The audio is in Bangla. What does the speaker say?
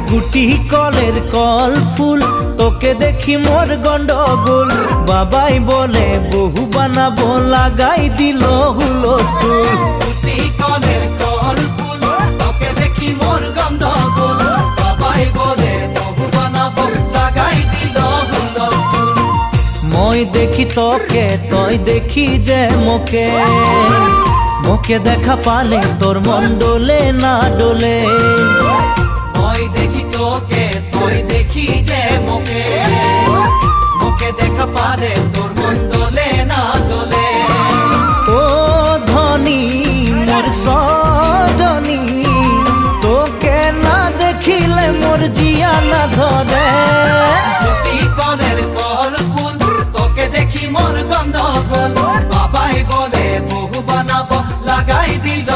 গুটি কলের কল ফুল তোকে দেখি মোর গন্ডগোল বাবাই বলে বহু বানাবো লাগাই দিল হুলস্থুল গুটি কলের কল ফুল তোকে দেখি মোর গন্ডগোল বাবাই বলে বহু বানাবো লাগাই দিল হুলস্থুল মই দেখি তোকে তই দেখি যে মোকে মোকে দেখা পালে তোর মন ডোলে না ডোলে মই দেখি তোকে তুই দেখি যে মোকে মোকে দেখা পালে তোর মন দোলে না দোলে ও ধনী মোর সজনী তোকে না দেখিলে মোর জিয়া না ধরে গুটি কলের কল ফুল তোকে দেখি মোর গন্ডগোল বাবাই বলে বহু বানাবো লাগাই দিল